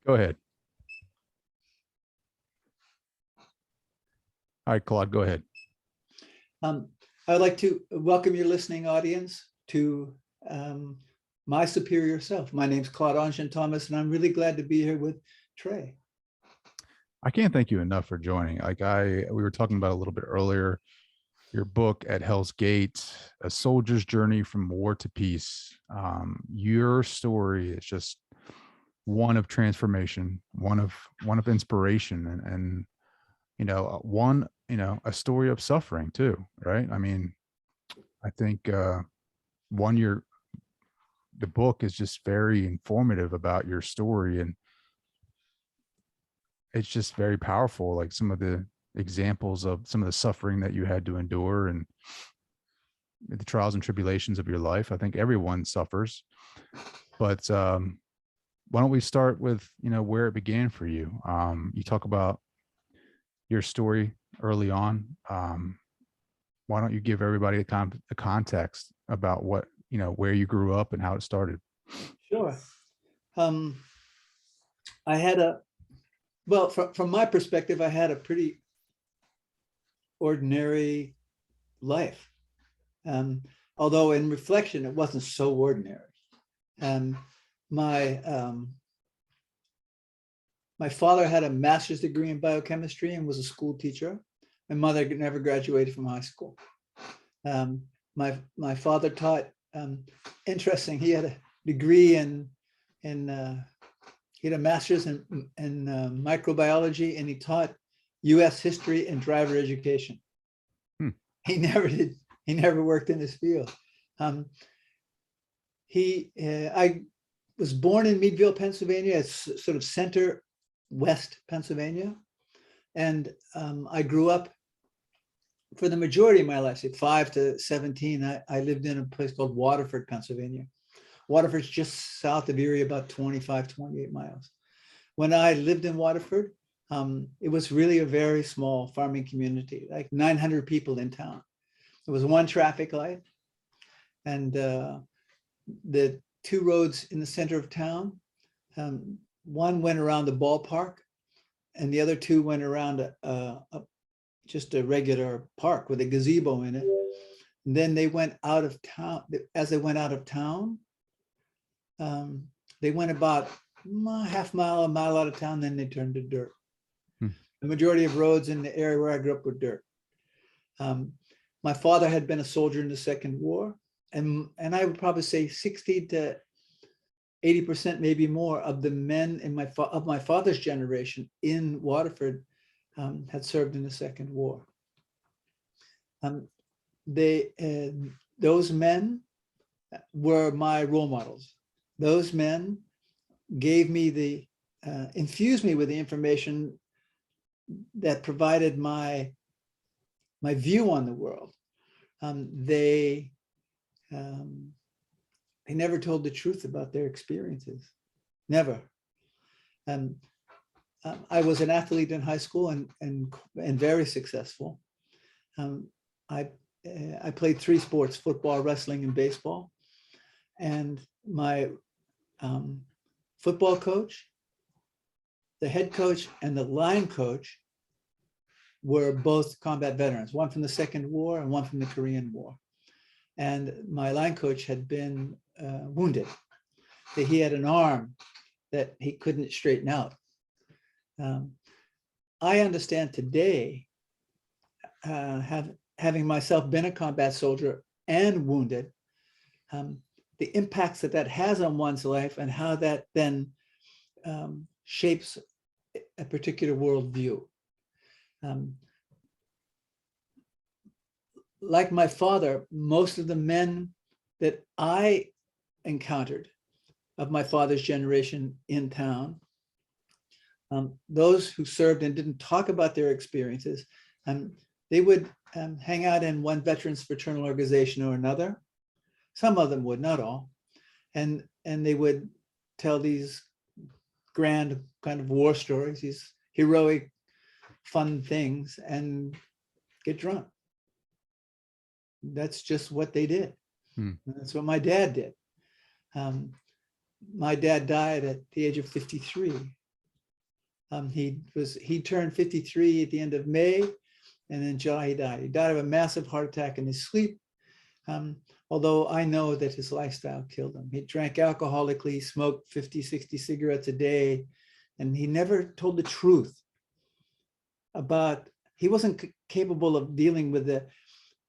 Go ahead. All right, Claude, go ahead. I would like to welcome your listening audience to My Superior Self. My name is Claude AnShin Thomas, and I'm really glad to be here with Trey. I can't thank you enough for joining. We were talking about a little bit earlier, your book At Hell's Gate, A Soldier's Journey from War to Peace. Your story is just one of transformation, one of inspiration, and a story of suffering too, right? I mean, I think the book is just very informative about your story, and it's just very powerful, like some of the examples of some of the suffering that you had to endure and the trials and tribulations of your life. I think everyone suffers, but why don't we start with where it began for you? You talk about your story early on. Why don't you give everybody a context about where you grew up and how it started? Sure. I had from my perspective, I had a pretty ordinary life. Although in reflection, it wasn't so ordinary. My father had a master's degree in biochemistry and was a school teacher. My mother never graduated from high school. My father taught. Interesting. He had a degree he had a master's in microbiology, and he taught U.S. history and driver education. He never worked in this field. I was born in Meadville, Pennsylvania. It's sort of center west Pennsylvania. And I grew up for the majority of my life, say 5 to 17. I lived in a place called Waterford, Pennsylvania. Waterford's just south of Erie, about 25, 28 miles. When I lived in Waterford, it was really a very small farming community, like 900 people in town. There was one traffic light, and the two roads in the center of town, one went around the ballpark, and the other two went around just a regular park with a gazebo in it. And then they went out of town. As they went out of town, they went about half mile, a mile out of town, then they turned to dirt. The majority of roads in the area where I grew up were dirt. My father had been a soldier in the Second War, and I would probably say 60 to 80%, maybe more, of the men of my father's generation in Waterford had served in the Second War. Those men were my role models. Those men gave me infused me with the information that provided my view on the world. They never told the truth about their experiences, never. I was an athlete in high school and very successful. I played 3 sports: football, wrestling, and baseball. And my football coach, the head coach, and the line coach were both combat veterans, one from the Second War and one from the Korean War. And my line coach had been wounded. He had an arm that he couldn't straighten out. I understand today, having myself been a combat soldier and wounded, the impacts that has on one's life and how that then shapes a particular worldview. Like my father, most of the men that I encountered of my father's generation in town, those who served and didn't talk about their experiences, they would hang out in one veterans fraternal organization or another. Some of them would, not all. And they would tell these grand kind of war stories, these heroic, fun things, and get drunk. That's just what they did. That's what my dad did. My dad died at the age of 53 He turned 53 at the end of May, and in July he died. He died of a massive heart attack in his sleep. Although I know that his lifestyle killed him. He drank alcoholically, smoked 50, 60 cigarettes a day, and he never told the truth about, he wasn't capable of dealing with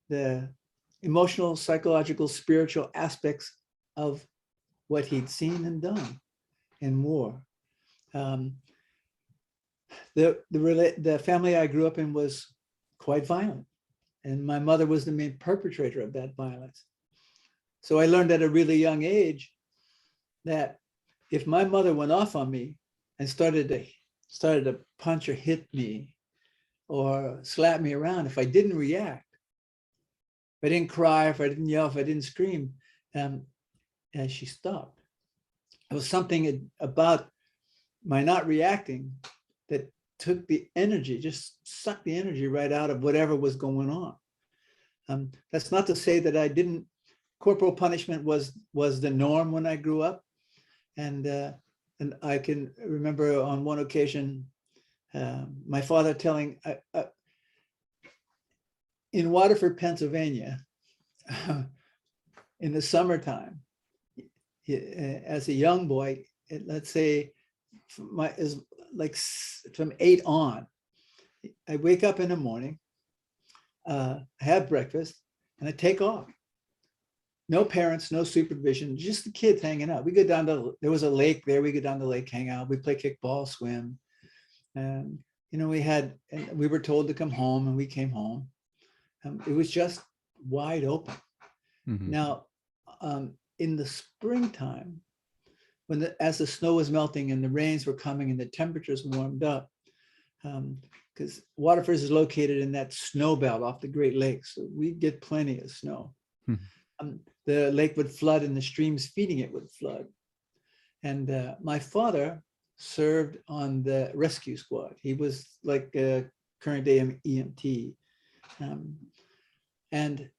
the emotional, psychological, spiritual aspects of what he'd seen and done in war. The family I grew up in was quite violent, and my mother was the main perpetrator of that violence. So I learned at a really young age that if my mother went off on me and started to punch or hit me or slap me around, if I didn't react, if I didn't cry, if I didn't yell, if I didn't scream, and she stopped. It was something about my not reacting that took the energy, just sucked the energy right out of whatever was going on. That's not to say that I didn't. Corporal punishment was the norm when I grew up, and I can remember on one occasion my father telling in Waterford, Pennsylvania, in the summertime, as a young boy, let's say from 8 on, I wake up in the morning, have breakfast, and I take off. No parents, no supervision, just the kids hanging out. We go down to, there was a lake there, we go down to the lake, hang out, we play kickball, swim. And, we were told to come home, and we came home. It was just wide open. Mm-hmm. Now, in the springtime, as the snow was melting and the rains were coming and the temperatures warmed up, because Waterford is located in that snow belt off the Great Lakes, so we get plenty of snow. Mm-hmm. The lake would flood and the streams feeding it would flood. And my father served on the rescue squad. He was like a current day EMT. And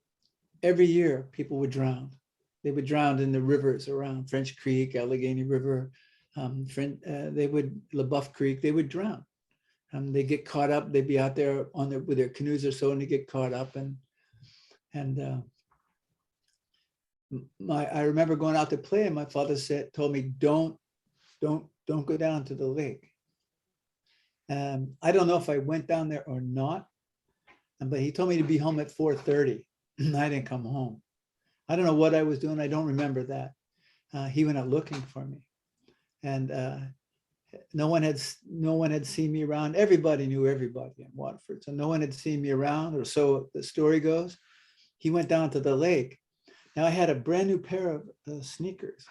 every year people would drown. They would drown in the rivers around French Creek, Allegheny River, LaBeouf Creek, they would drown. They get caught up, they'd be out there with their canoes or so, and they get caught up. I remember going out to play, and my father told me, don't go down to the lake. I don't know if I went down there or not, but he told me to be home at 4:30. I didn't come home. I don't know what I was doing. I don't remember that. He went out looking for me, and no one had seen me around. Everybody knew everybody in Waterford, so no one had seen me around, or so the story goes. He went down to the lake. Now I had a brand new pair of sneakers,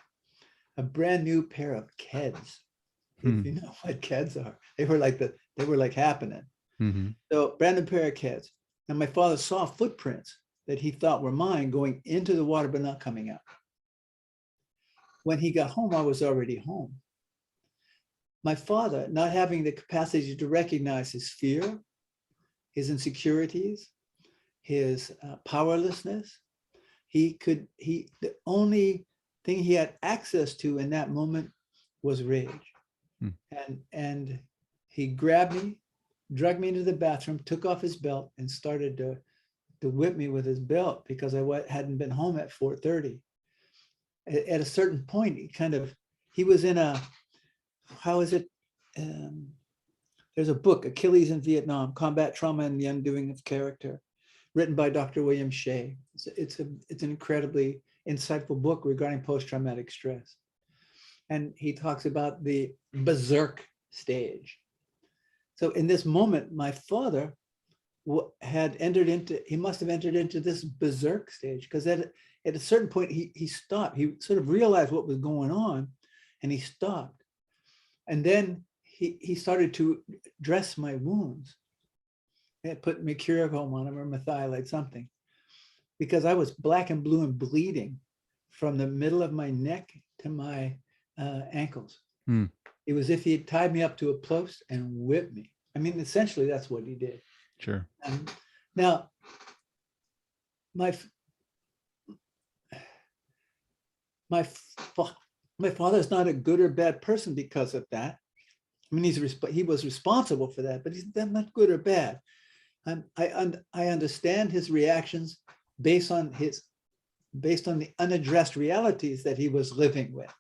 a brand new pair of Keds. If you know what Keds are, they were like happening. Mm-hmm. So brand new pair of Keds, and my father saw footprints that he thought were mine going into the water but not coming out. When he got home, I was already home. My father, not having the capacity to recognize his fear, his insecurities, his powerlessness, the only thing he had access to in that moment was rage. And he grabbed me, dragged me into the bathroom, took off his belt, and started to whip me with his belt because I hadn't been home at 4:30. At a certain point, he was in a, how is it? There's a book, Achilles in Vietnam, Combat Trauma and the Undoing of Character, written by Dr. William Shea. It's an incredibly insightful book regarding post-traumatic stress. And he talks about the berserk stage. So in this moment, my father he must have entered into this berserk stage, because at a certain point he stopped. He sort of realized what was going on, and he stopped. And then he started to dress my wounds. They put mercurochrome on them, or methylate, something, because I was black and blue and bleeding from the middle of my neck to my ankles. It was as if he had tied me up to a post and whipped me. I mean, essentially, that's what he did. Sure. Now, my father's not a good or bad person because of that. I mean, he was responsible for that, but he's not good or bad. I understand his reactions based on the unaddressed realities that he was living with,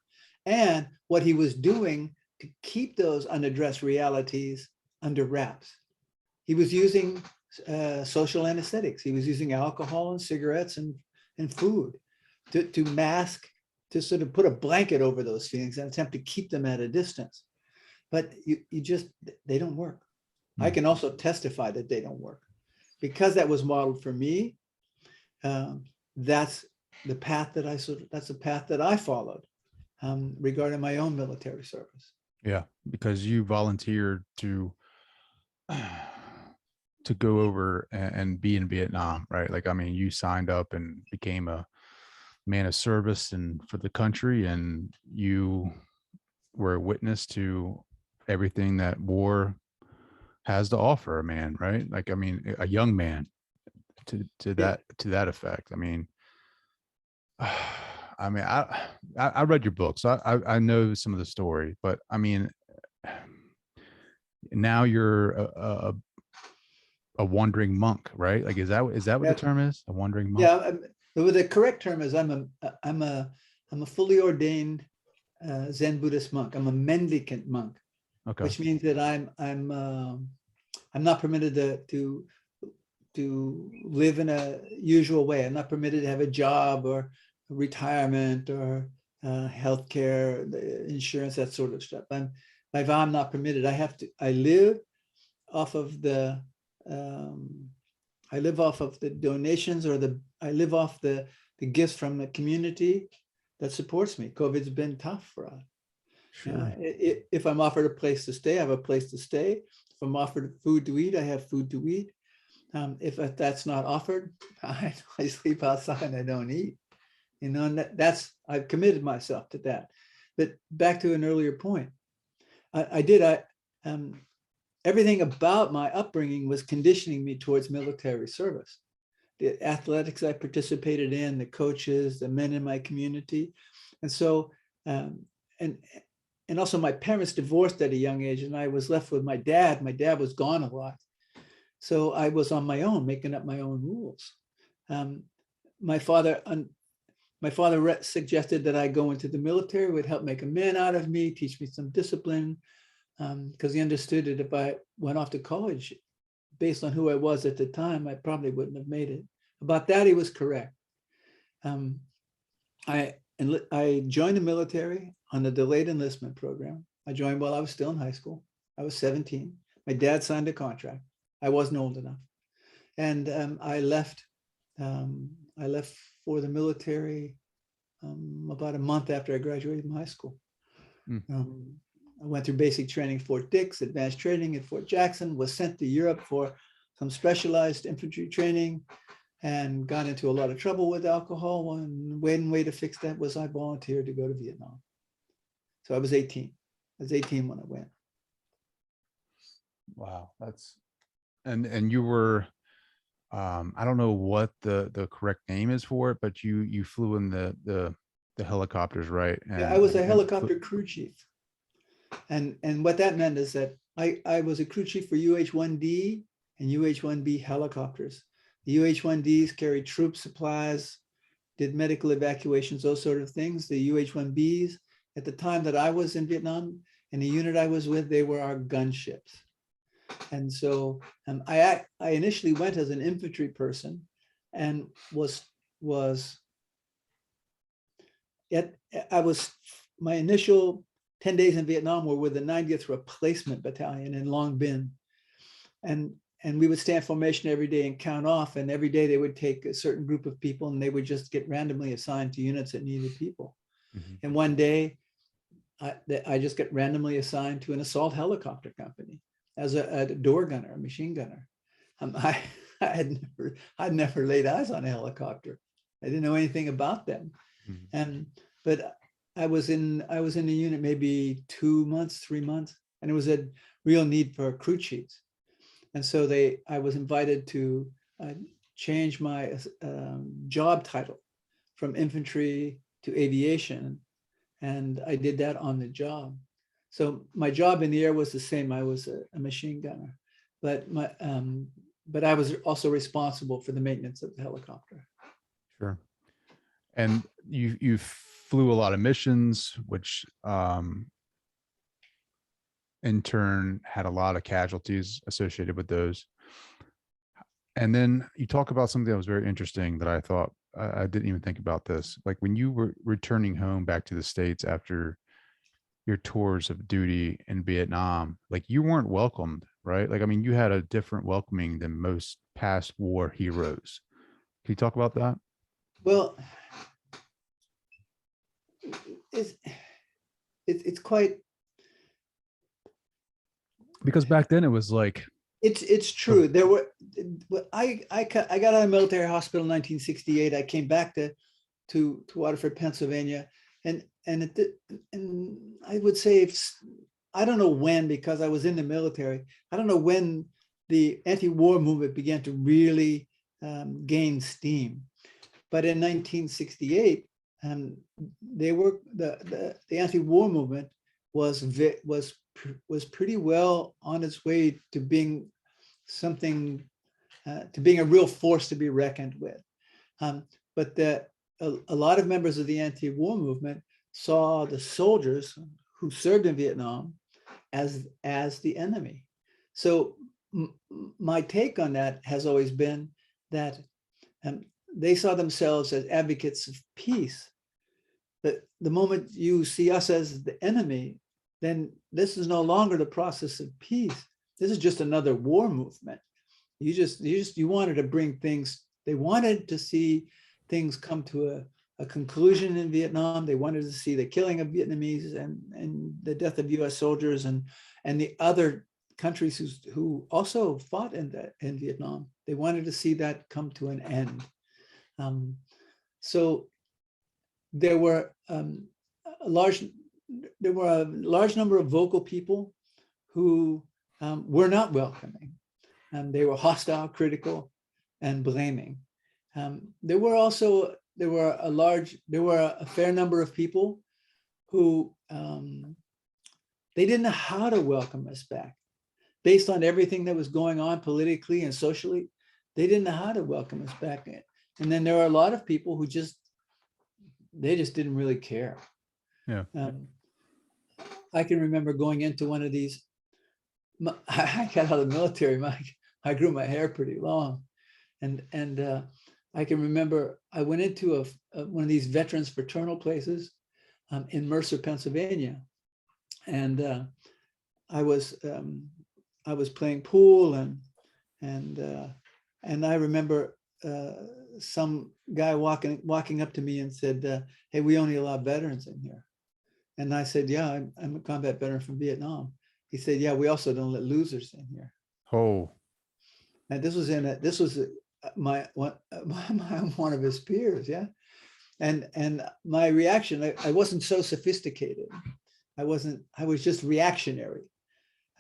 and what he was doing to keep those unaddressed realities under wraps. He was using social anesthetics. He was using alcohol and cigarettes and food to mask, to sort of put a blanket over those feelings and attempt to keep them at a distance. But they don't work. I can also testify that they don't work. Because that was modeled for me, that's the path that I followed regarding my own military service. Yeah, because you volunteered to go over and be in Vietnam, right? Like, I mean, you signed up and became a man of service and for the country, and you were a witness to everything that war has to offer a man, right? Like, I mean, a young man to that effect. I mean, I read your book, so I know some of the story, but I mean, now you're a wandering monk, right? Like, is that what the term is? A wandering monk? Yeah, the correct term is I'm a fully ordained Zen Buddhist monk. I'm a mendicant monk, Okay. which means that I'm not permitted to live in a usual way. I'm not permitted to have a job or retirement or healthcare, insurance, that sort of stuff. By vow, I'm not permitted. I live off of the donations, or I live off the gifts from the community that supports me. COVID's been tough for us. Sure. If I'm offered a place to stay, I have a place to stay. If I'm offered food to eat, I have food to eat. If that's not offered, I sleep outside and I don't eat. You know, and I've committed myself to that. But back to an earlier point, everything about my upbringing was conditioning me towards military service. The athletics I participated in, the coaches, the men in my community. And so, and also my parents divorced at a young age, and I was left with my dad. My dad was gone a lot. So I was on my own, making up my own rules. My father suggested that I go into the military. It would help make a man out of me, teach me some discipline, because he understood that if I went off to college, based on who I was at the time, I probably wouldn't have made it. About that, he was correct. I joined the military on the delayed enlistment program. I joined while I was still in high school. I was 17. My dad signed a contract. I wasn't old enough. And I left for the military about a month after I graduated from high school. I went through basic training at Fort Dix, advanced training at Fort Jackson, was sent to Europe for some specialized infantry training, and got into a lot of trouble with alcohol. One way to fix that was I volunteered to go to Vietnam. So I was 18. I was 18 when I went. Wow, that's and you were I don't know what the correct name is for it, but you flew in the helicopters, right? And yeah, I was a helicopter crew chief. And what that meant is that I was a crew chief for UH-1D and UH-1B helicopters. The UH-1Ds carried troop supplies, did medical evacuations, those sort of things. The UH-1Bs, at the time that I was in Vietnam, and the unit I was with, they were our gunships. And so I initially went as an infantry person, and my initial 10 days in Vietnam were with the 90th Replacement Battalion in Long Binh. And we would stand formation every day and count off. And every day they would take a certain group of people and they would just get randomly assigned to units that needed people. Mm-hmm. And one day I just got randomly assigned to an assault helicopter company as a door gunner, a machine gunner. I'd never laid eyes on a helicopter. I didn't know anything about them. Mm-hmm. But I was in the unit maybe 2 months, 3 months, and it was a real need for crew chiefs. And so I was invited to change my job title from infantry to aviation. And I did that on the job. So my job in the air was the same. I was a machine gunner, but I was also responsible for the maintenance of the helicopter. Sure. And you flew a lot of missions, which in turn had a lot of casualties associated with those. And then you talk about something that was very interesting that I thought I didn't even think about this. Like when you were returning home back to the States after your tours of duty in Vietnam, like you weren't welcomed, right? Like, I mean, you had a different welcoming than most past war heroes. Can you talk about that? Well, it's it's quite. Because back then it was like, It's true. There were. I got out of military hospital in 1968. I came back to Waterford, Pennsylvania, and I would say I don't know when, because I was in the military. I don't know when the anti-war movement began to really gain steam, but in 1968, they were the anti-war movement was pretty well on its way to being something, to being a real force to be reckoned with. But a lot of members of the anti-war movement saw the soldiers who served in Vietnam as the enemy. So my take on that has always been that they saw themselves as advocates of peace. But the moment you see us as the enemy, then this is no longer the process of peace. This is just another war movement. You wanted to bring things. They wanted to see things come to a conclusion in Vietnam. They wanted to see the killing of Vietnamese and the death of U.S. soldiers and the other countries who also fought in Vietnam. They wanted to see that come to an end. So there were a large number of vocal people who were not welcoming. They were hostile, critical, and blaming. There were a fair number of people who they didn't know how to welcome us back. Based on everything that was going on politically and socially, they didn't know how to welcome us back. And then there are a lot of people who just didn't really care. yeah. I can remember going into one of these. I got out of the military. I grew my hair pretty long, and I can remember I went into one of these veterans fraternal places in Mercer, Pennsylvania, and I was playing pool and I remember some guy walking up to me and said, "Hey, we only allow veterans in here." And I said, "Yeah, I'm a combat veteran from Vietnam." He said, "Yeah, we also don't let losers in here." Oh, And this was one of his peers, yeah. And my reaction, I wasn't so sophisticated. I was just reactionary.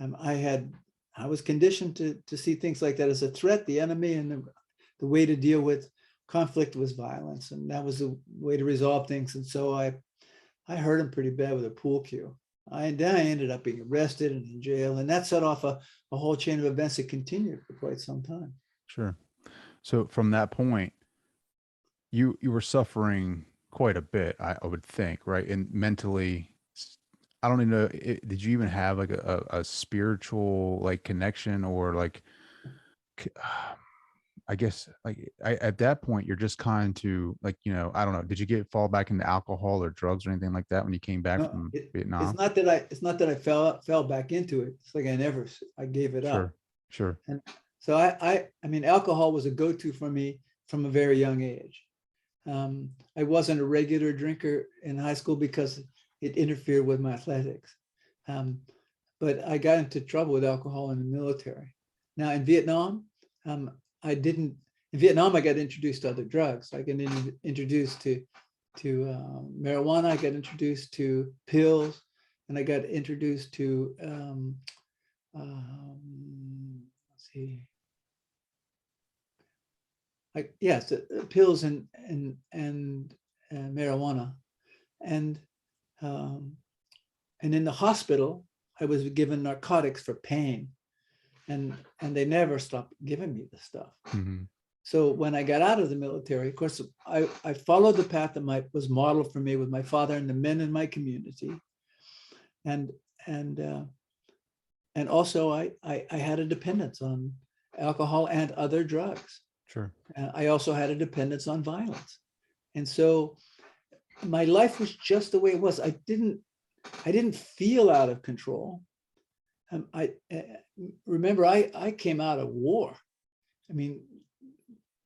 I was conditioned to see things like that as a threat, the enemy, and the way to deal with conflict was violence, and that was the way to resolve things. And so I hurt him pretty bad with a pool cue. Then I ended up being arrested and in jail, and that set off a whole chain of events that continued for quite some time. sure. So from that point, you were suffering quite a bit, I would think, right? And mentally, I don't even know, did you even have like a spiritual like connection or like, I guess like at that point, you're just kind to like, I don't know. Did you fall back into alcohol or drugs or anything like that when you came back No, from it's Vietnam? not that I fell back into it. It's like I gave it up. Sure. Sure. And so I mean, alcohol was a go-to for me from a very young age. I wasn't a regular drinker in high school because it interfered with my athletics. But I got into trouble with alcohol in the military. Now in Vietnam, I didn't. In Vietnam, I got introduced to other drugs. I got introduced to marijuana. I got introduced to pills, and I got introduced to let's see. Yes, pills and marijuana, and And in the hospital, I was given narcotics for pain, and they never stopped giving me the stuff. Mhm. So when I got out of the military, of course, I followed the path that was modeled for me with my father and the men in my community. And also I had a dependence on alcohol and other drugs. Sure. I also had a dependence on violence. And so my life was just the way it was. I didn't feel out of control. I remember I came out of war. I mean,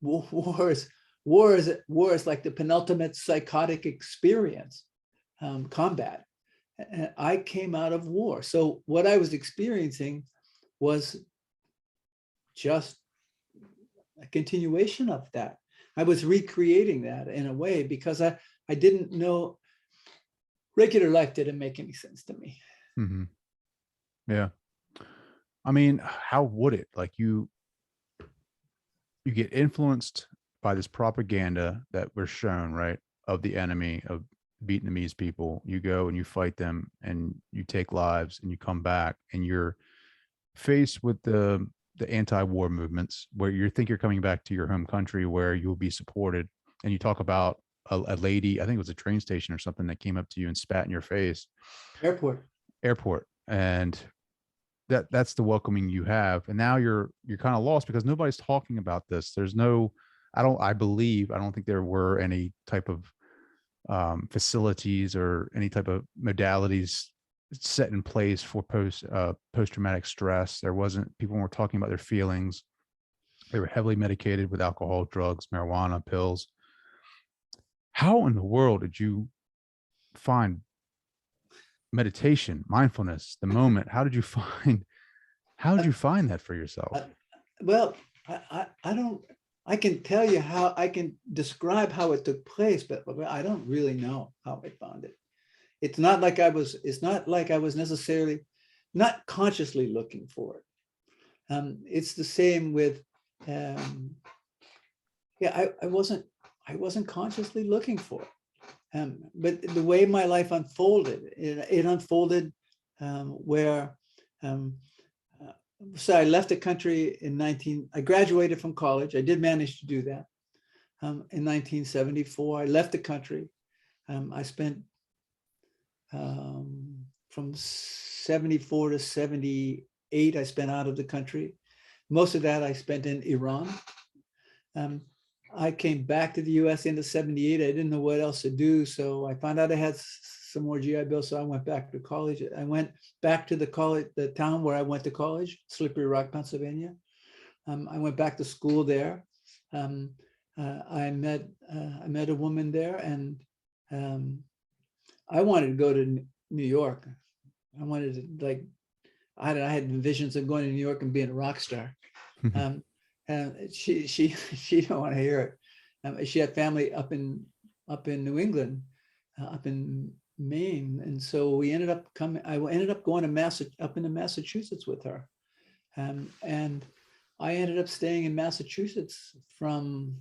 war is like the penultimate psychotic experience, combat. And I came out of war. So what I was experiencing was just a continuation of that. I was recreating that in a way because I didn't know, regular life didn't make any sense to me. Hmm. Yeah. I mean, how would it? Like you get influenced by this propaganda that we're shown, right, of the enemy, of Vietnamese people. You go and you fight them and you take lives and you come back and you're faced with the anti-war movements where you think you're coming back to your home country where you'll be supported. And you talk about a lady, I think it was a train station or something, that came up to you and spat in your face. Airport. And that's the welcoming you have. And now you're kind of lost because nobody's talking about this. There's no, I don't think there were any type of facilities or any type of modalities set in place for post-traumatic stress. There wasn't, people weren't talking about their feelings. They were heavily medicated with alcohol, drugs, marijuana, pills. How in the world did you find meditation, mindfulness, the moment? How did you find that for yourself? Well, I don't, I can tell you how, I can describe how it took place, but I don't really know how I found it. It's not like I was necessarily not consciously looking for it. It's the same with, I wasn't consciously looking for it. But the way my life unfolded, it unfolded where, so I left the country I graduated from college. I did manage to do that. In 1974, I left the country. I spent from 74 to 78, I spent out of the country. Most of that I spent in Iran. I came back to the US into 78. I didn't know what else to do. So I found out I had some more GI Bill. So I went back to college. I went back to the town where I went to college, Slippery Rock, Pennsylvania. I went back to school there. I met a woman there, and I wanted to go to New York. I wanted to, like, I had visions of going to New York and being a rock star. And she didn't want to hear it. She had family up in New England, up in Maine, and so we ended up coming. I ended up going to up into Massachusetts with her, and I ended up staying in Massachusetts from,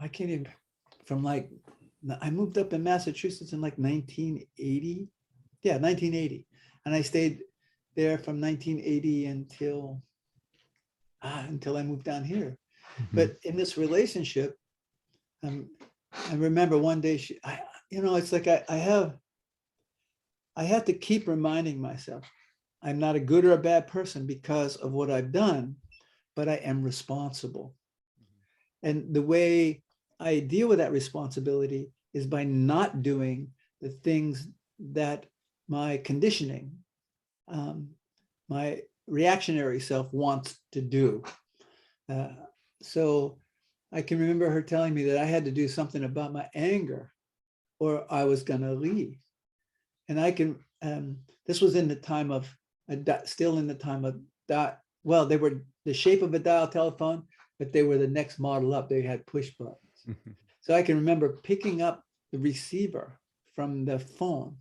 I can't even, from like, I moved up in Massachusetts in like 1980. Yeah, 1980. And I stayed there from 1980 until I moved down here. Mhm. But in this relationship, I remember one day it's like I have to keep reminding myself, I'm not a good or a bad person because of what I've done, but I am responsible. And the way I deal with that responsibility is by not doing the things that my conditioning, my reactionary self wants to do. So I can remember her telling me that I had to do something about my anger or I was going to leave. And I can, this was in the time of, still in the time of that. Well, they were the shape of a dial telephone, but they were the next model up. They had push buttons. So I can remember picking up the receiver from the phone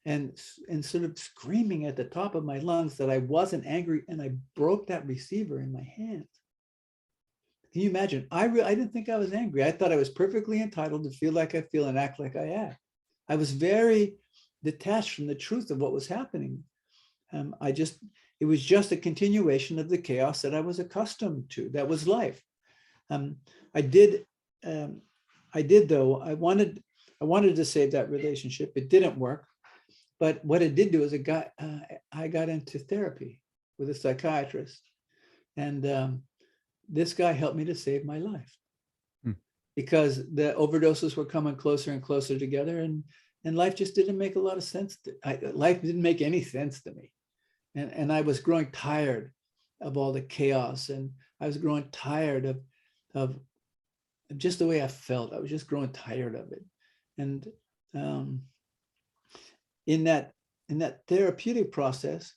and sort of screaming at the top of my lungs that I wasn't angry, and I broke that receiver in my hands. Can you imagine? I didn't think I was angry. I thought I was perfectly entitled to feel like I feel and act like I act. I was very detached from the truth of what was happening. It was just a continuation of the chaos that I was accustomed to. That was life. I did though. I wanted to save that relationship. It didn't work. But what it did do is I got into therapy with a psychiatrist. And this guy helped me to save my life because the overdoses were coming closer and closer together. And life just didn't make a lot of sense. Life didn't make any sense to me. And I was growing tired of all the chaos. And I was growing tired of just the way I felt. I was just growing tired of it. And in that therapeutic process,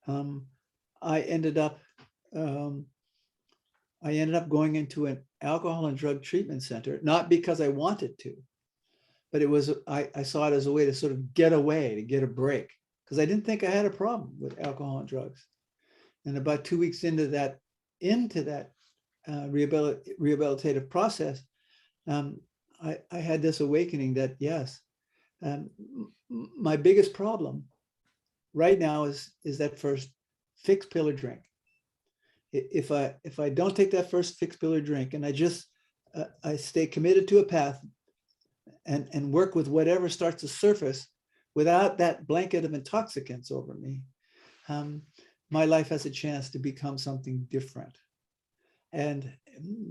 I ended up going into an alcohol and drug treatment center, not because I wanted to, but it was I saw it as a way to sort of get away, to get a break, because I didn't think I had a problem with alcohol and drugs. And about 2 weeks into that rehabilitative process, I had this awakening that yes, my biggest problem right now is that first fixed pill or drink. If I don't take that first fixed pill or drink, and I just I stay committed to a path and work with whatever starts to surface without that blanket of intoxicants over me, my life has a chance to become something different. And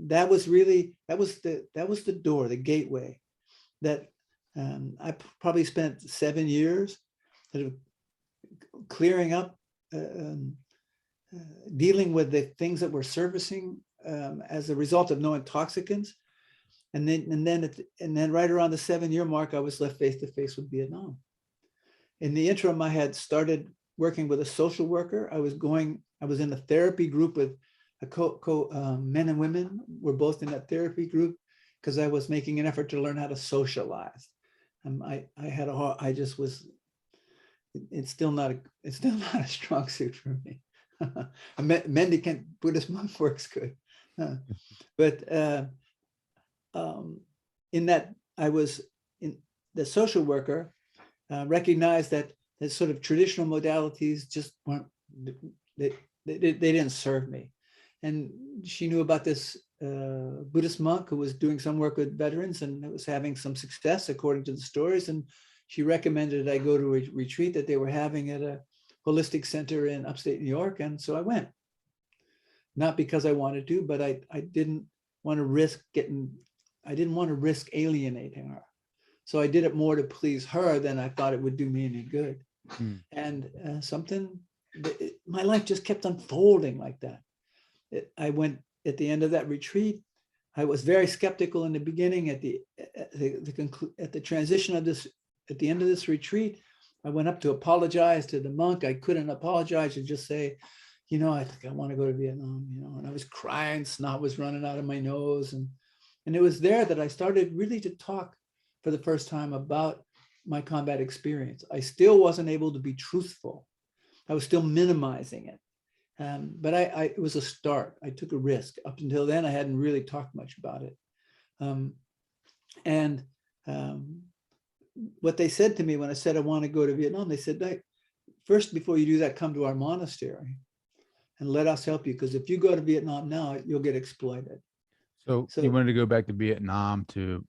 that was the door, the gateway that I probably spent 7 years sort of clearing up, dealing with the things that were surfacing as a result of no intoxicants. And then right around the 7-year mark, I was left face to face with Vietnam. In the interim, I had started working with a social worker. I was in a therapy group with men and women. We're both in that therapy group because I was making an effort to learn how to socialize. It's still not a strong suit for me. A mendicant Buddhist monk works good. But in that, I was in the social worker recognized that the sort of traditional modalities just weren't, they didn't serve me. And she knew about this Buddhist monk who was doing some work with veterans and was having some success according to the stories. And she recommended I go to a retreat that they were having at a holistic center in upstate New York. And so I went, not because I wanted to, but I didn't want to risk alienating her. So I did it more to please her than I thought it would do me any good. And my life just kept unfolding like that. I went at the end of that retreat. I was very skeptical in the beginning. At the transition of this, at the end of this retreat, I went up to apologize to the monk. I couldn't apologize and just say, I think I want to go to Vietnam, and I was crying, snot was running out of my nose. And it was there that I started really to talk for the first time about my combat experience. I still wasn't able to be truthful. I was still minimizing it. But it was a start. I took a risk. Up until then, I hadn't really talked much about it. What they said to me when I said I want to go to Vietnam, they said, first, before you do that, come to our monastery and let us help you. Because if you go to Vietnam now, you'll get exploited. So you wanted to go back to Vietnam to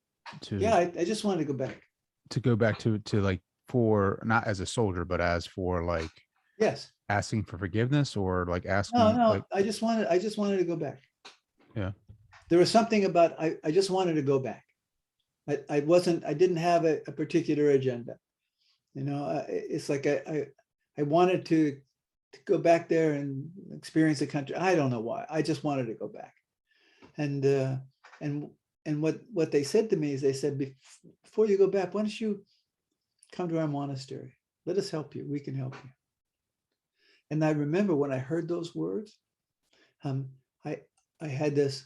yeah, I just wanted to go back. To go back to like for not as a soldier, but as for like yes, asking for forgiveness or like asking. No, like, I just wanted to go back. Yeah. There was something about I just wanted to go back. I didn't have a particular agenda. It's like I wanted to go back there and experience the country. I don't know why. I just wanted to go back. And what they said to me is they said, before you go back, why don't you come to our monastery? Let us help you. We can help you. And I remember when I heard those words, I had this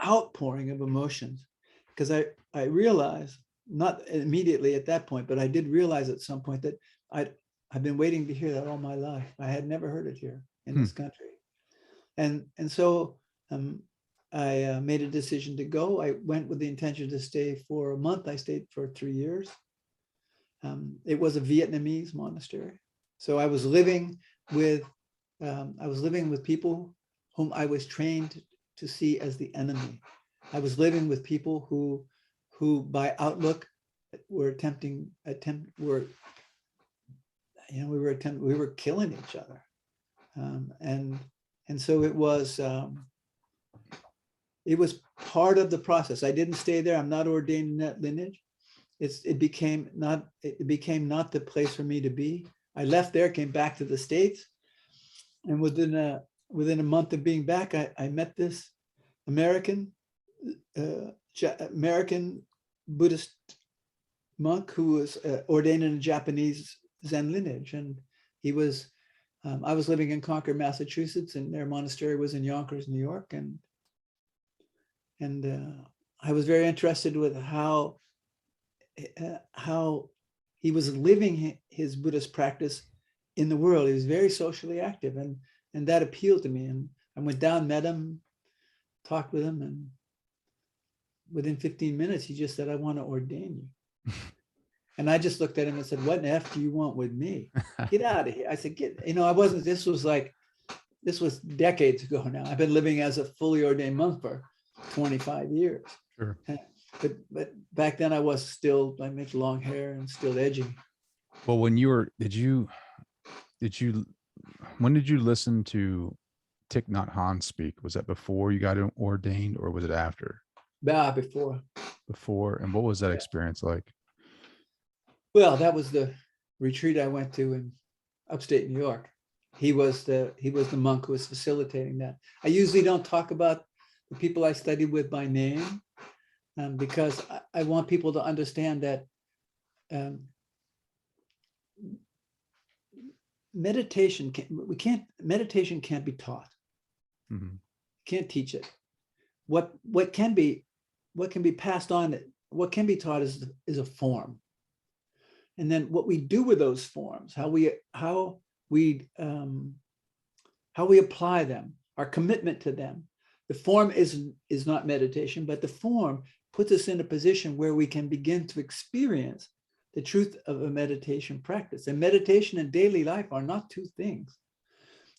outpouring of emotions because I realized, not immediately at that point, but I did realize at some point that I've been waiting to hear that all my life. I had never heard it here in this country. And so I made a decision to go. I went with the intention to stay for a month. I stayed for 3 years. It was a Vietnamese monastery. So I was living with people whom I was trained to see as the enemy. I was living with people who by outlook were we were killing each other. And so it was part of the process. I didn't stay there. I'm not ordained in that lineage. It became not the place for me to be. I left there, came back to the States, and within a month of being back, I met this American Buddhist monk who was ordained in a Japanese Zen lineage, and he was. I was living in Concord, Massachusetts, and their monastery was in Yonkers, New York, and I was very interested with how he was living his Buddhist practice in the world. He was very socially active, and that appealed to me. And I went down, met him, talked with him, and within 15 minutes, he just said, "I want to ordain you." And I just looked at him and said, "What the F do you want with me? Get out of here." I said, this was decades ago now. I've been living as a fully ordained monk for 25 years. Sure. But back then I make long hair and still edgy. Well, when when did you listen to Thich Nhat Hanh speak? Was that before you got ordained, or was it after? Before. Before. And what was that experience like? Well, that was the retreat I went to in upstate New York. He was the monk who was facilitating that. I usually don't talk about the people I studied with by name, because I want people to understand that meditation can't be taught. Mm-hmm. Can't teach it. What can be passed on, what can be taught is a form. And then what we do with those forms, how we apply them, our commitment to them. The form is not meditation, but the form puts us in a position where we can begin to experience the truth of a meditation practice. And meditation and daily life are not two things.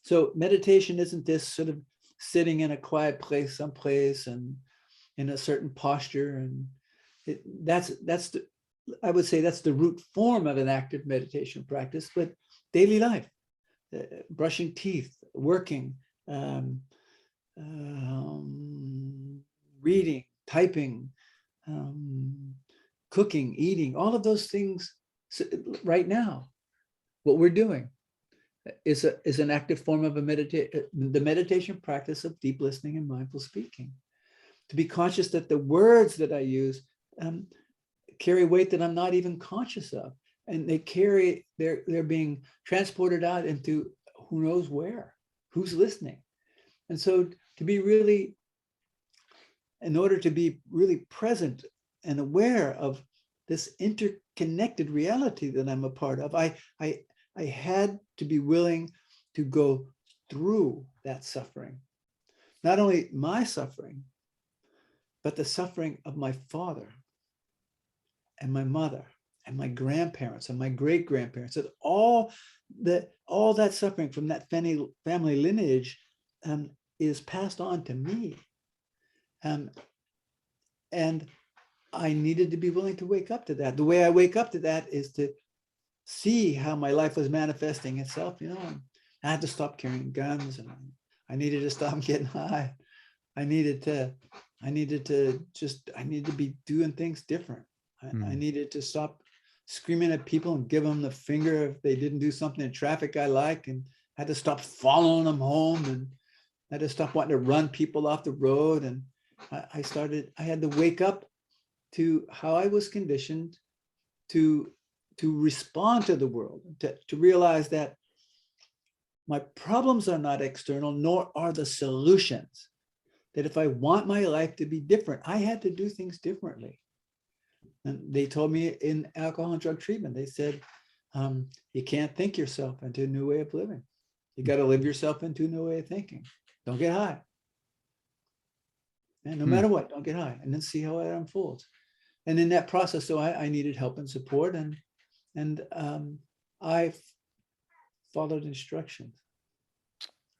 So meditation isn't this sort of sitting in a quiet place, someplace, and in a certain posture. And I would say that's the root form of an active meditation practice. But daily life, brushing teeth, working, reading, typing, cooking, eating, all of those things right now, what we're doing is an active form of the meditation practice of deep listening and mindful speaking. To be conscious that the words that I use carry weight that I'm not even conscious of, and they're being transported out into who knows where, who's listening. And so in order to be really present and aware of this interconnected reality that I'm a part of, I had to be willing to go through that suffering. Not only my suffering, but the suffering of my father and my mother and my grandparents and my great-grandparents, and all that suffering from that family lineage is passed on to me. And I needed to be willing to wake up to that. The way I wake up to that is to see how my life was manifesting itself. I had to stop carrying guns, and I needed to stop getting high. I needed to be doing things different. I needed to stop screaming at people and give them the finger if they didn't do something in traffic I like, and had to stop following them home, and I had to stop wanting to run people off the road. And I had to wake up to how I was conditioned to respond to the world, to realize that my problems are not external, nor are the solutions. That if I want my life to be different, I had to do things differently. And they told me in alcohol and drug treatment, they said, you can't think yourself into a new way of living. You got to live yourself into a new way of thinking. Don't get high. And no matter what, don't get high. And then see how it unfolds. And in that process, so I needed help and support. And And I followed instructions.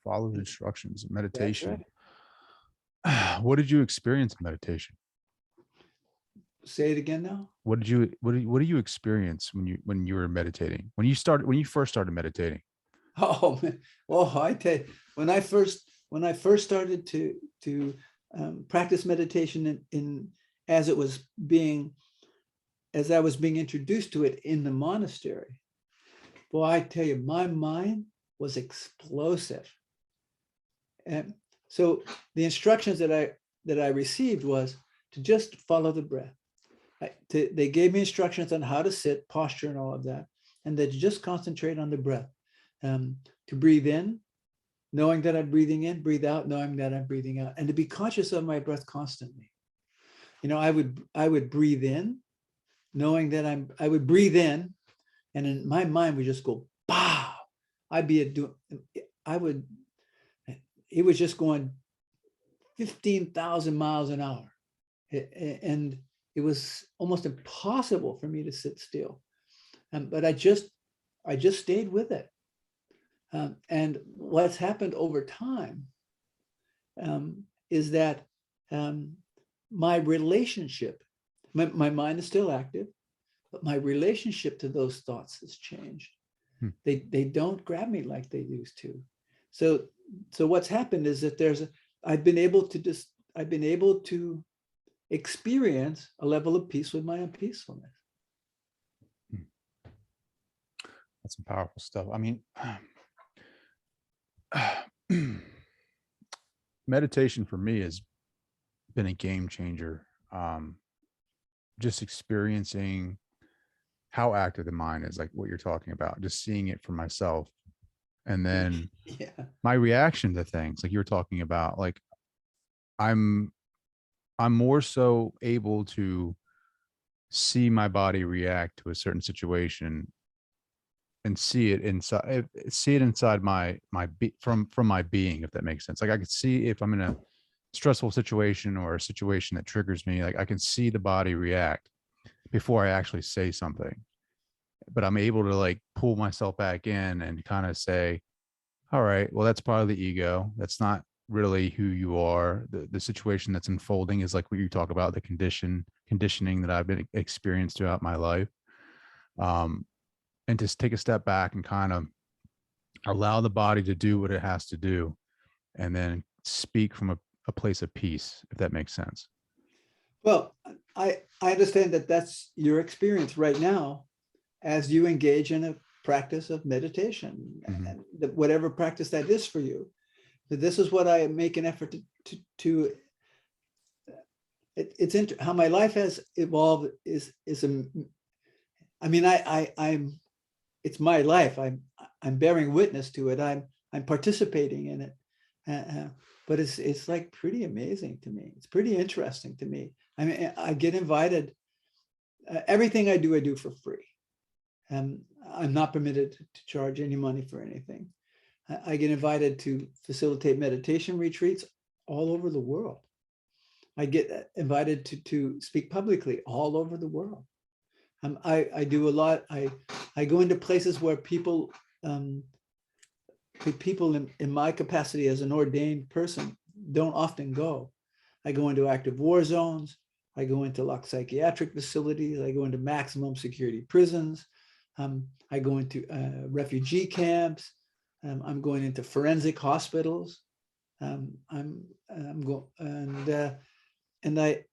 Follow instructions, That's meditation. right. What did you experience in meditation? Say it again now. What do you experience when you were meditating? When you first started meditating? Oh man. Well, I tell you, when I first started to practice meditation in as it was being as I was being introduced to it in the monastery, boy, I tell you, my mind was explosive. And so the instructions that I received was to just follow the breath. They gave me instructions on how to sit, posture, and all of that, and that just concentrate on the breath. To breathe in, knowing that I'm breathing in, breathe out, knowing that I'm breathing out, and to be conscious of my breath constantly. You know, I would breathe in, knowing that I would breathe in, and in my mind would just go, "Pow!" It was just going 15,000 miles an hour. And it was almost impossible for me to sit still. But I just stayed with it. And what's happened over time is that my relationship, my mind is still active, but my relationship to those thoughts has changed. They don't grab me like they used to. So what's happened is that I've been able to experience a level of peace with my own peacefulness. That's some powerful stuff. I mean, meditation for me has been a game changer. Just experiencing how active the mind is, like what you're talking about, just seeing it for myself. And then Yeah. my reaction to things like you're talking about, like I'm more so able to see my body react to a certain situation and see it inside from my being, if that makes sense. Like I could see if I'm in a stressful situation or a situation that triggers me, like I can see the body react before I actually say something. But I'm able to like pull myself back in and kind of say, all right, well, that's part of the ego. That's not really who you are. The situation that's unfolding is like what you talk about, the conditioning that I've been experienced throughout my life. And just take a step back and kind of allow the body to do what it has to do, and then speak from a place of peace, if that makes sense. Well, I understand that that's your experience right now as you engage in a practice of meditation, and whatever practice that is for you. But this is what I make an effort to it's how my life has evolved I'm it's my life. I'm bearing witness to it. I'm participating in it. But it's like pretty amazing to me. It's pretty interesting to me. I mean, I get invited. Everything I do for free. I'm not permitted to charge any money for anything. I get invited to facilitate meditation retreats all over the world. I get invited to speak publicly all over the world. I do a lot. I go into places where people in my capacity as an ordained person don't often go. I go into active war zones. I go into locked psychiatric facilities. I go into maximum security prisons. I go into refugee camps. I'm going into forensic hospitals. I'm going and I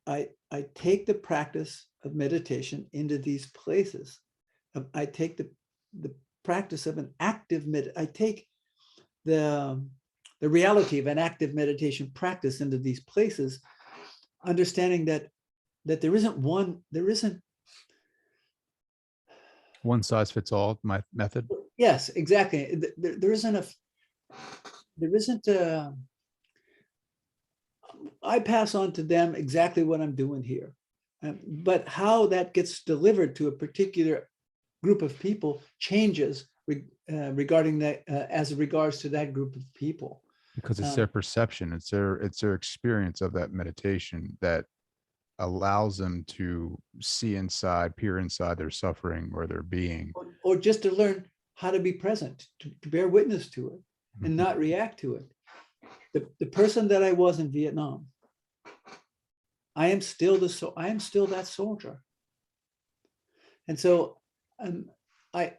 take the practice of meditation into these places. I take the practice of an active I take the reality of an active meditation practice into these places, understanding that there isn't one size-fits-all my method. Yes, exactly. There isn't a I pass on to them exactly what I'm doing here. But how that gets delivered to a particular group of people changes regarding that as regards to that group of people. Because it's their perception, it's their experience of that meditation that allows them to see inside, peer inside their suffering or their being. Or just to learn how to be present, to bear witness to it and not react to it. The person that I was in Vietnam, I am still that soldier. And so I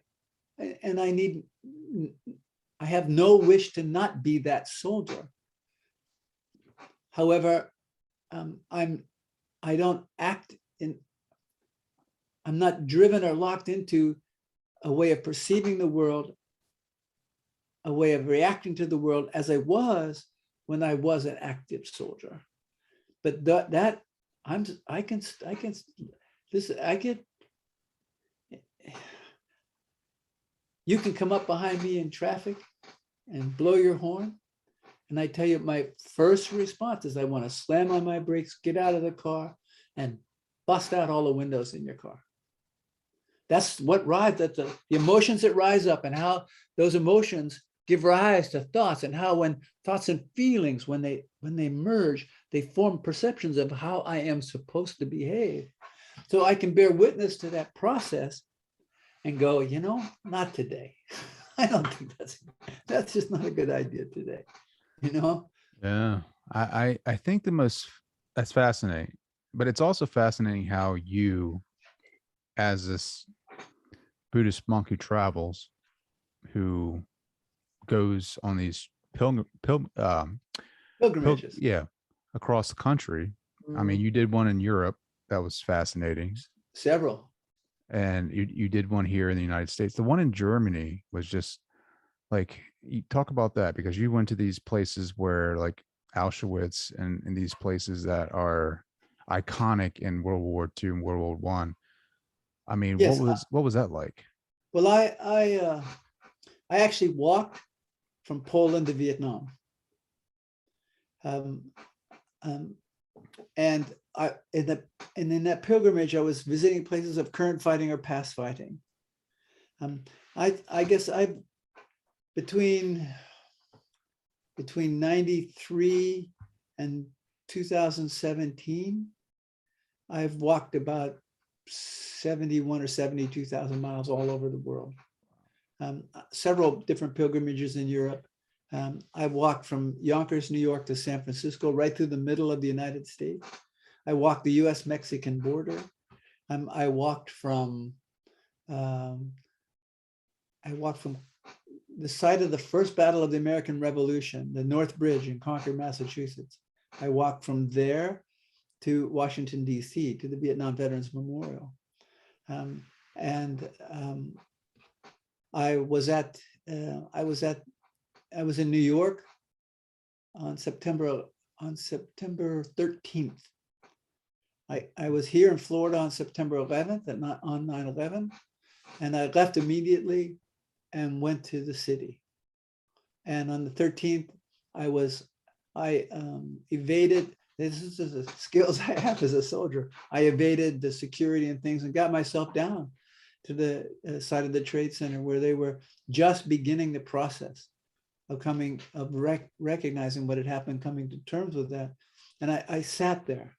have no wish to not be that soldier. However, I'm not driven or locked into a way of perceiving the world, a way of reacting to the world as I was when I was an active soldier. But you can come up behind me in traffic and blow your horn, and I tell you, my first response is I want to slam on my brakes, get out of the car, and bust out all the windows in your car. That's what the emotions that rise up, and how those emotions give rise to thoughts, and how when thoughts and feelings, when they merge, they form perceptions of how I am supposed to behave. So I can bear witness to that process and go, not today. I don't think that's just not a good idea today. Yeah. I think that's fascinating, but it's also fascinating how you, as this Buddhist monk who travels, who goes on these Pilgrimages. yeah, across the country. I mean, you did one in Europe that was fascinating. Several. And you did one here in the United States. The one in Germany was just like, you talk about that, because you went to these places where, like Auschwitz and these places that are iconic in World War II and World War I. I mean, Yes. what was that like? Well, I actually walked from Poland to Vietnam. And in that pilgrimage, I was visiting places of current fighting or past fighting. I guess between 93 and 2017, I've walked about 71 or 72,000 miles all over the world. Several different pilgrimages in Europe. I walked from Yonkers, New York to San Francisco, right through the middle of the United States. I walked the US-Mexican border. I walked from the site of the first battle of the American Revolution, the North Bridge in Concord, Massachusetts. I walked from there to Washington, D.C., to the Vietnam Veterans Memorial. I was in New York on September 13th. I was here in Florida on September 11th, and not on 9/11, and I left immediately and went to the city. And on the 13th, I evaded. This is the skills I have as a soldier. I evaded the security and things and got myself down to the side of the Trade Center, where they were just beginning the process of recognizing what had happened, coming to terms with that. And I sat there.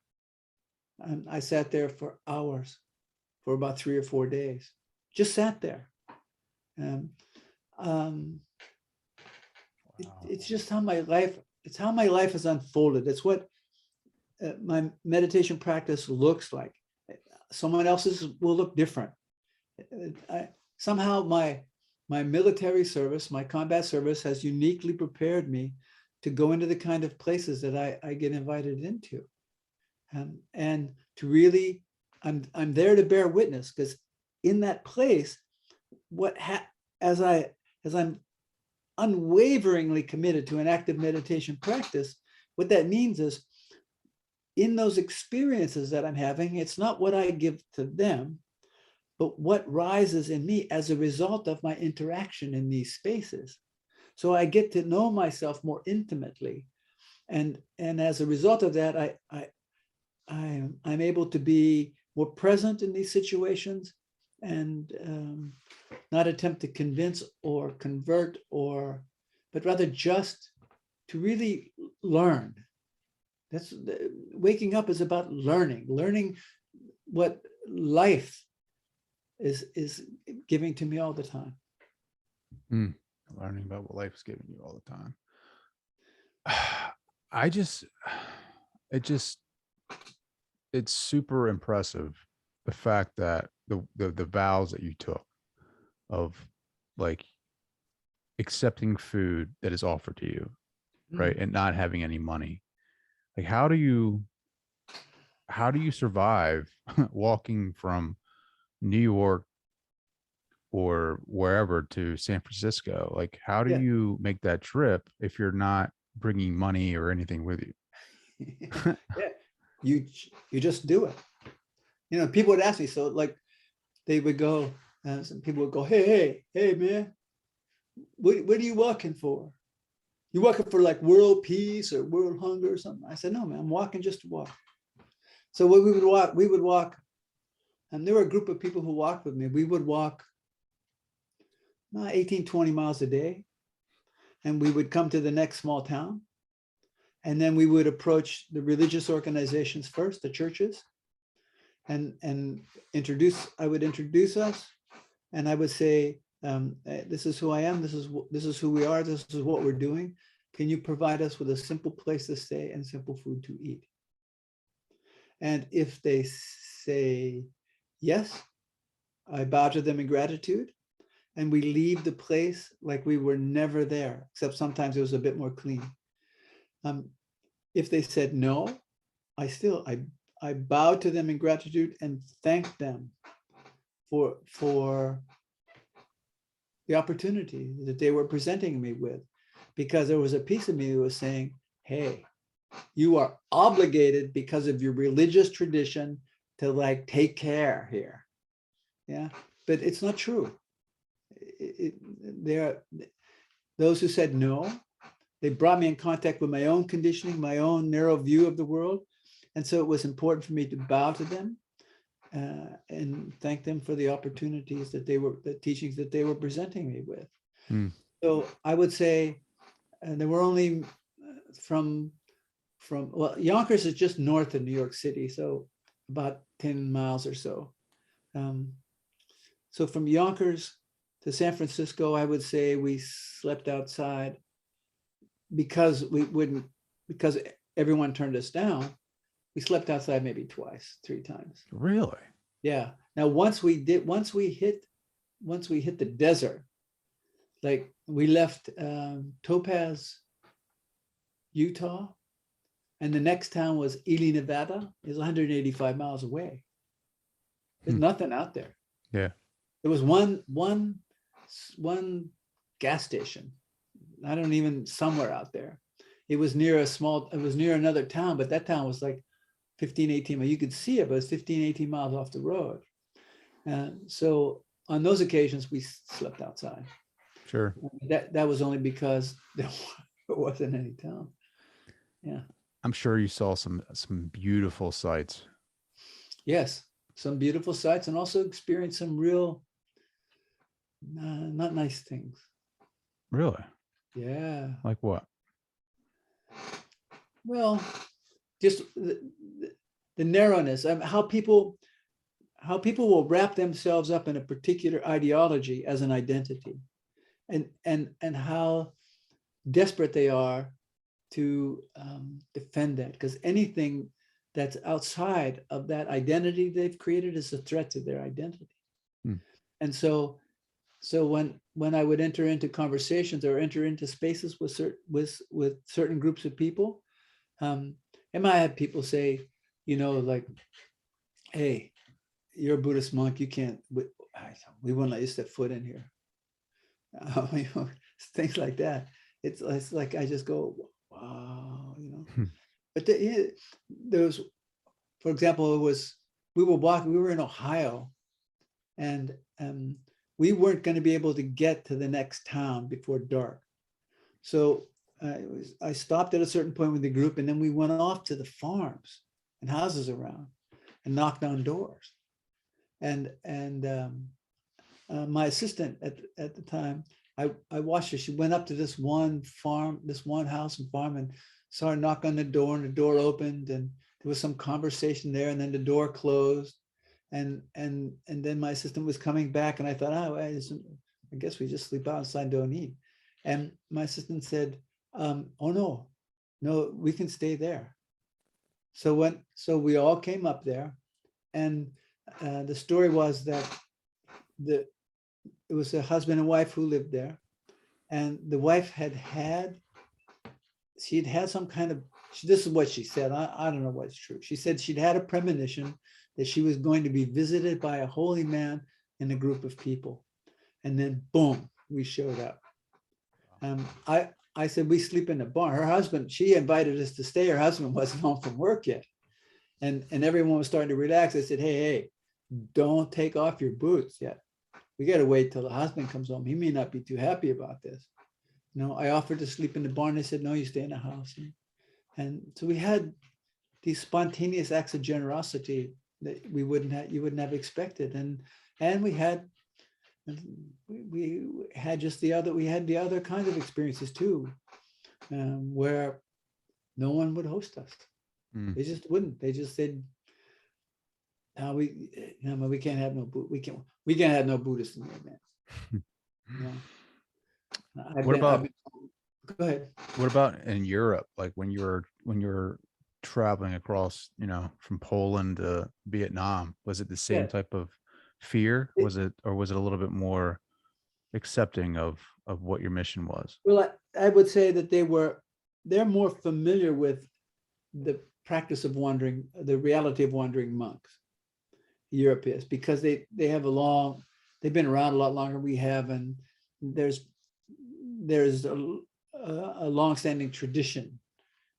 And I sat there for hours, for about 3 or 4 days. Just sat there. And it's just how my life. It's how my life has unfolded. It's what my meditation practice looks like. Someone else's will look different. Somehow my military service, my combat service, has uniquely prepared me to go into the kind of places that I get invited into, and to really, I'm there to bear witness, because in that place, as I'm unwaveringly committed to an active meditation practice, what that means is, in those experiences that I'm having, it's not what I give to them, but what rises in me as a result of my interaction in these spaces. So I get to know myself more intimately. And as a result of that, I'm able to be more present in these situations, and not attempt to convince or convert, but rather just to really learn. Waking up is about learning what life is giving to me all the time. Learning about what life is giving you all the time. It's super impressive, the fact that the vows that you took of like accepting food that is offered to you, right, and not having any money. Like, how do you survive walking from New York or wherever to San Francisco? Like, how do Yeah. you make that trip if you're not bringing money or anything with you? Yeah, you just do it. You know, people would ask me, so like they would go, some people would go, hey man, what are you walking for? You walking for like world peace or world hunger or something? I said, no, man, I'm walking just to walk. So when we would walk, and there were a group of people who walked with me. We would walk 18, 20 miles a day, and we would come to the next small town. And then we would approach the religious organizations first, the churches, and I would introduce us, and I would say, this is who I am, this is who we are, this is what we're doing. Can you provide us with a simple place to stay and simple food to eat? And if they say yes, I bow to them in gratitude, and we leave the place like we were never there, except sometimes it was a bit more clean. If they said no, I bowed to them in gratitude and thanked them for the opportunity that they were presenting me with, because there was a piece of me that was saying, hey, you are obligated because of your religious tradition to like take care here. Yeah, but it's not true. Those who said no, they brought me in contact with my own conditioning, my own narrow view of the world. And so it was important for me to bow to them and thank them for the opportunities that the teachings that they were presenting me with. So I would say, and there were only well, Yonkers is just north of New York City, so about 10 miles or so. So from Yonkers to San Francisco, I would say we slept outside because everyone turned us down. We slept outside maybe twice, 3 times. Really? Yeah. Now, once we hit the desert, like we left Topaz, Utah, and the next town was Ely, Nevada. It's 185 miles away. There's nothing out there. Yeah. There was one gas station. I don't even somewhere out there. It was near another town, but that town was like 15, 18 miles. You could see it, but it's 15, 18 miles off the road. So on those occasions, we slept outside. Sure. That was only because there wasn't any town. Yeah. I'm sure you saw some beautiful sights. Yes, some beautiful sights, and also experienced some real not nice things. Really? Yeah. Like what? Well, just the narrowness of how people will wrap themselves up in a particular ideology as an identity, and how desperate they are to defend that, because anything that's outside of that identity they've created is a threat to their identity. And so when I would enter into conversations or enter into spaces with certain groups of people, and I had people say, like, hey, you're a Buddhist monk, you can't, we won't let you step foot in here. Things like that. It's like I just go, wow, But there was, for example, we were in Ohio, and we weren't going to be able to get to the next town before dark. So I stopped at a certain point with the group, and then we went off to the farms and houses around and knocked on doors. And my assistant at the time, I watched her. She went up to this one house and farm, and saw her knock on the door, and the door opened, and there was some conversation there, and then the door closed, and then my assistant was coming back, and I thought, oh, I guess we just sleep outside, don't eat. And my assistant said, oh no, we can stay there. So we all came up there, and the story was that it was a husband and wife who lived there, and the wife she'd had some kind of, this is what she said, I don't know what's true. She said she'd had a premonition that she was going to be visited by a holy man in a group of people. And then boom, we showed up. I said, we sleep in the barn. Her husband, she invited us to stay. Her husband wasn't home from work yet. And everyone was starting to relax. I said, hey, don't take off your boots yet. We got to wait till the husband comes home. He may not be too happy about this. I offered to sleep in the barn. They said, no, you stay in the house. And so we had these spontaneous acts of generosity that you wouldn't have expected. And we had just the other kind of experiences too, where no one would host us. They just wouldn't. They just said, "No, we can't have no we can't have no Buddhists in there, man." Go ahead. What about in Europe? Like when you're traveling across, from Poland to Vietnam, was it the same type of fear? Was it a little bit more accepting of what your mission was? Well, I would say that they're more familiar with the practice of wandering, the reality of wandering monks. Europe is, because they've been around a lot longer than we have, and there's a long-standing tradition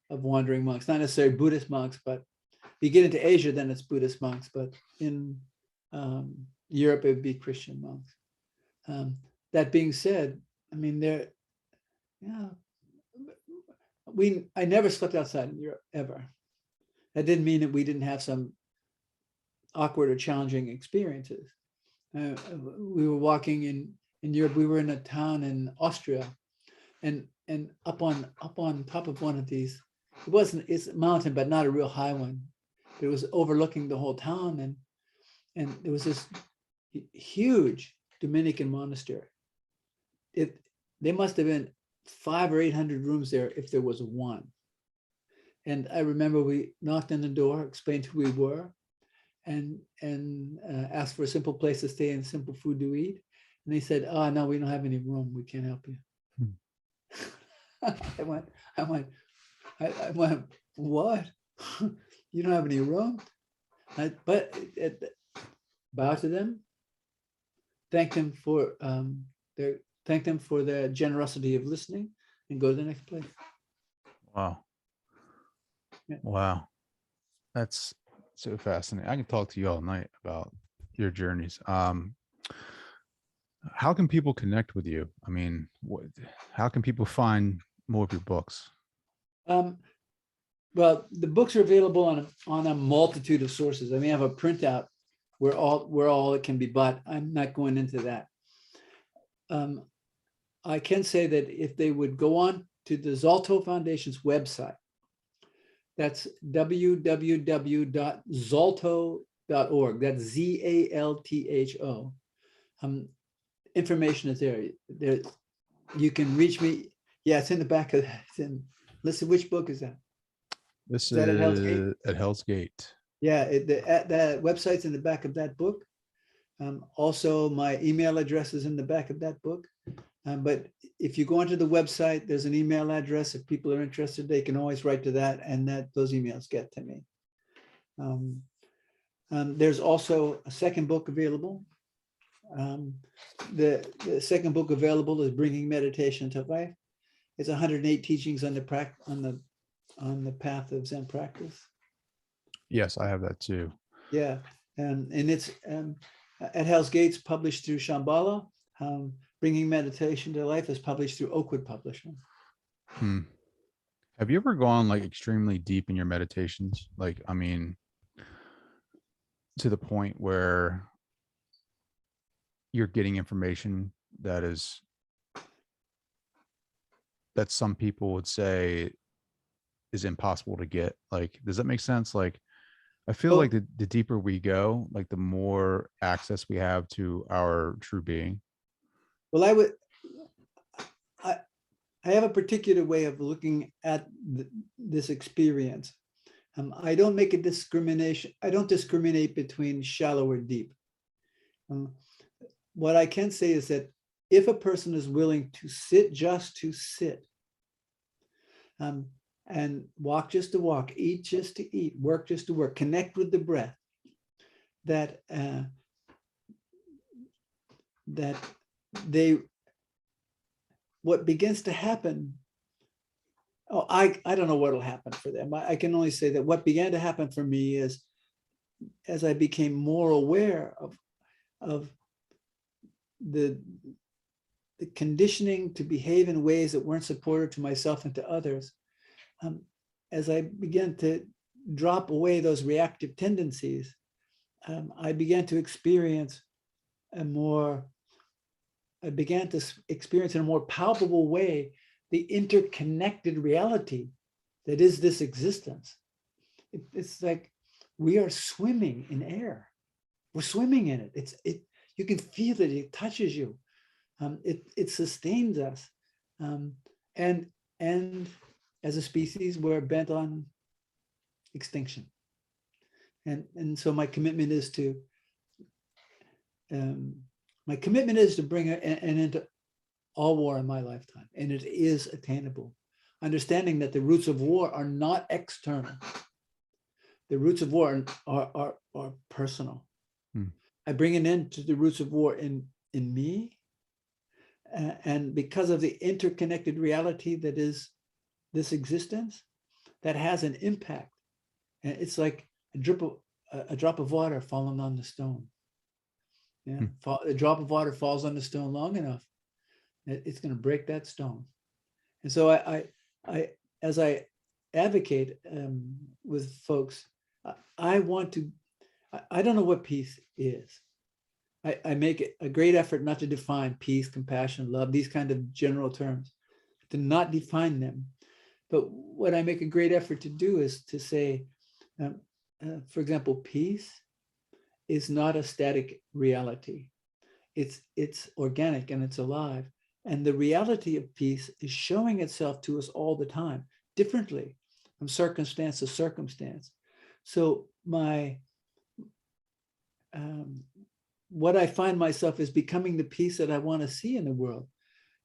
of wandering monks, not necessarily Buddhist monks, but if you get into Asia, then it's Buddhist monks, but in Europe, it would be Christian monks. That being said, I mean, I never slept outside in Europe, ever. That didn't mean that we didn't have some awkward or challenging experiences. We were walking in Europe. We were in a town in Austria, and up on top of one of these, it's a mountain, but not a real high one. It was overlooking the whole town, and there was this huge Dominican monastery. There must have been 500 or 800 rooms there if there was one. And I remember we knocked on the door, explained who we were, and asked for a simple place to stay and simple food to eat. And they said, "Oh, no, we don't have any room. We can't help you." I went, "What? You don't have any room?" But bow to them, thank them for their generosity of listening, and go to the next place. Wow. Yeah. Wow. That's so fascinating. I can talk to you all night about your journeys. How can people connect with you? I mean, how can people find more of your books? Well, the books are available on a multitude of sources. I mean, I have a printout where all it can be bought. I'm not going into that. I can say that if they would go on to the Zalto Foundation's website, that's www.zalto.org. That's ZALTHO. Information is there. You can reach me. Yeah, it's in the back of that. Listen, which book is that? This is that at Hell's Gate? At Hell's Gate. Yeah, the website's in the back of that book. Also, my email address is in the back of that book. But if you go onto the website, there's an email address. If people are interested, they can always write to that, and those emails get to me. There's also a second book available. The second book available is Bringing Meditation to Life. It's 108 teachings on the path of Zen practice. Yes, I have that too. Yeah, and it's at Hell's Gates, published through Shambhala. Bringing Meditation to Life is published through Oakwood Publishing. Have you ever gone like extremely deep in your meditations? Like, I mean, to the point where you're getting information that some people would say is impossible to get. Like, does that make sense? Like, I feel like Well, the deeper we go, like the more access we have to our true being. well, I, I have a particular way of looking at this experience. I don't make a discrimination. I don't discriminate between shallow or deep. Um, what I can say is that if a person is willing to sit just to sit, and walk just to walk, eat just to eat, work just to work, connect with the breath, that that they, what begins to happen, oh, I don't know what will happen for them. I can only say that what began to happen for me is, as I became more aware of the conditioning to behave in ways that weren't supportive to myself and to others, as I began to drop away those reactive tendencies, I began to experience I began to experience in a more palpable way the interconnected reality that is this existence. It's like we are swimming in air. We're swimming in it. You can feel it. It touches you. It sustains us. And as a species, we're bent on extinction. And so my commitment is to bring an end to all war in my lifetime, and it is attainable. Understanding that the roots of war are not external; the roots of war are personal. I bring an end to the roots of war in me, and because of the interconnected reality that is this existence, that has an impact. And it's like a drop of water falling on the stone. Yeah, a drop of water falls on the stone long enough, it's going to break that stone. And so I as I advocate with folks, I want to. I don't know what peace is. I make a great effort not to define peace, compassion, love, these kind of general terms, to not define them. But what I make a great effort to do is to say, for example, peace is not a static reality. It's organic and it's alive. And the reality of peace is showing itself to us all the time, differently from circumstance to circumstance. So what I find myself is becoming the peace that I want to see in the world,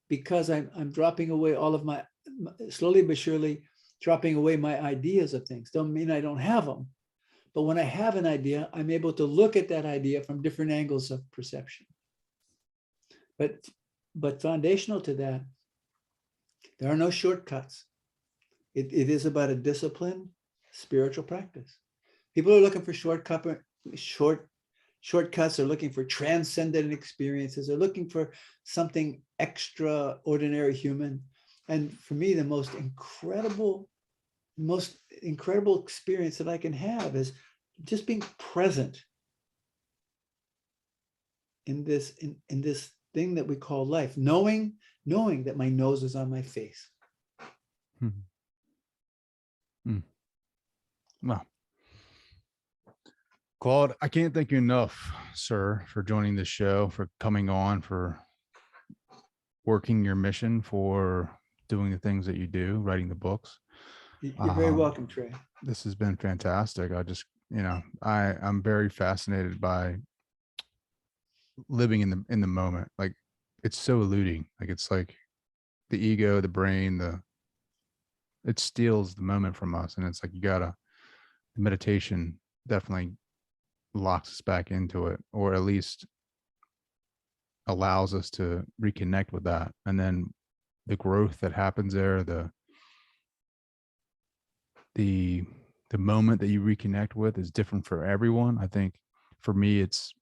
because I'm dropping away all of my, slowly but surely, dropping away my ideas of things. Don't mean I don't have them. But when I have an idea, I'm able to look at that idea from different angles of perception. But foundational to that, there are no shortcuts. It is about a disciplined spiritual practice. People are looking for shortcuts. They're looking for transcendent experiences. They're looking for something extraordinary human. And for me, the most incredible experience that I can have is just being present in this thing that we call life, knowing that my nose is on my face. Well, Claude, I can't thank you enough, sir, for joining the show, for coming on, for working your mission, for doing the things that you do, writing the books. You're very welcome, Trey. This has been fantastic. I just, I'm very fascinated by living in the moment. Like, it's so eluding. Like, it's like the ego, the brain, it steals the moment from us. And it's like, the meditation definitely locks us back into it, or at least allows us to reconnect with that. And then the growth that happens there, the moment that you reconnect with is different for everyone. I think for me, it's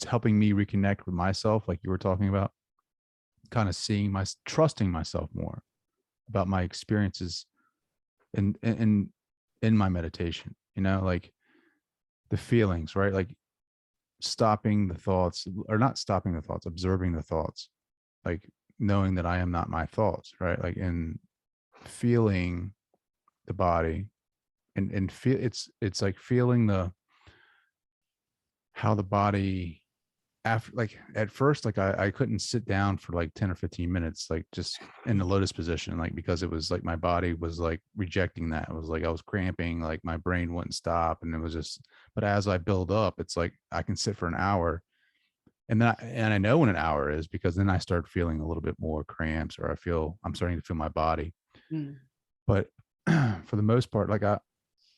helping me reconnect with myself, like you were talking about, kind of trusting myself more about my experiences in my meditation, like the feelings, right? Like stopping the thoughts, or not stopping the thoughts, observing the thoughts, like knowing that I am not my thoughts, right? Like, in feeling the body and feel it's like feeling how the body after, like at first, like I couldn't sit down for like 10 or 15 minutes, like just in the lotus position, like because it was like my body was like rejecting that. It was like I was cramping, like my brain wouldn't stop. And it was just, but as I build up, it's like I can sit for an hour. And then I know when an hour is, because then I start feeling a little bit more cramps, or I'm starting to feel my body. Mm. But for the most part, like I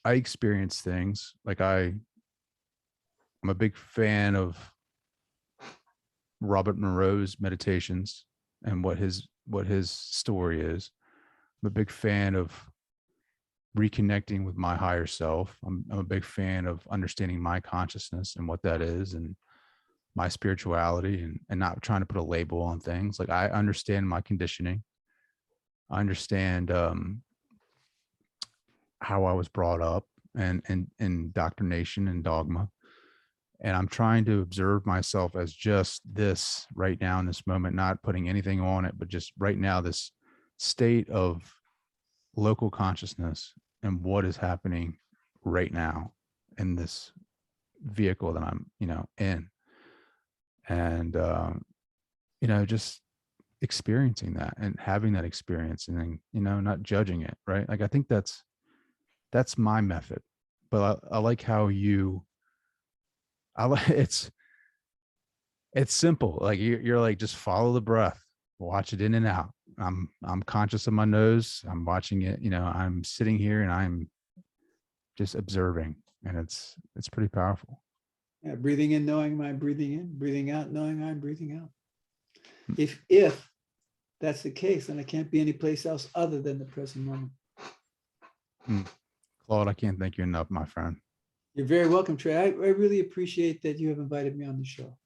experience things like I'm a big fan of Robert Monroe's meditations and what his story is. I'm a big fan of reconnecting with my higher self. I'm a big fan of understanding my consciousness and what that is, and my spirituality, and not trying to put a label on things. Like I understand my conditioning. I understand how I was brought up, and indoctrination and dogma. And I'm trying to observe myself as just this right now in this moment, not putting anything on it, but just right now, this state of local consciousness and what is happening right now in this vehicle that I'm, in. And, just experiencing that and having that experience, and then, not judging it. Right. Like, I think that's my method, but I like how I like, it's simple. Like you're like, just follow the breath, watch it in and out. I'm conscious of my nose. I'm watching it. I'm sitting here and I'm just observing, and it's pretty powerful. Yeah, breathing in, knowing I'm breathing in, breathing out, knowing I'm breathing out. Mm. If that's the case, then I can't be any place else other than the present moment. Claude, I can't thank you enough, my friend. You're very welcome, Trey. I really appreciate that you have invited me on the show.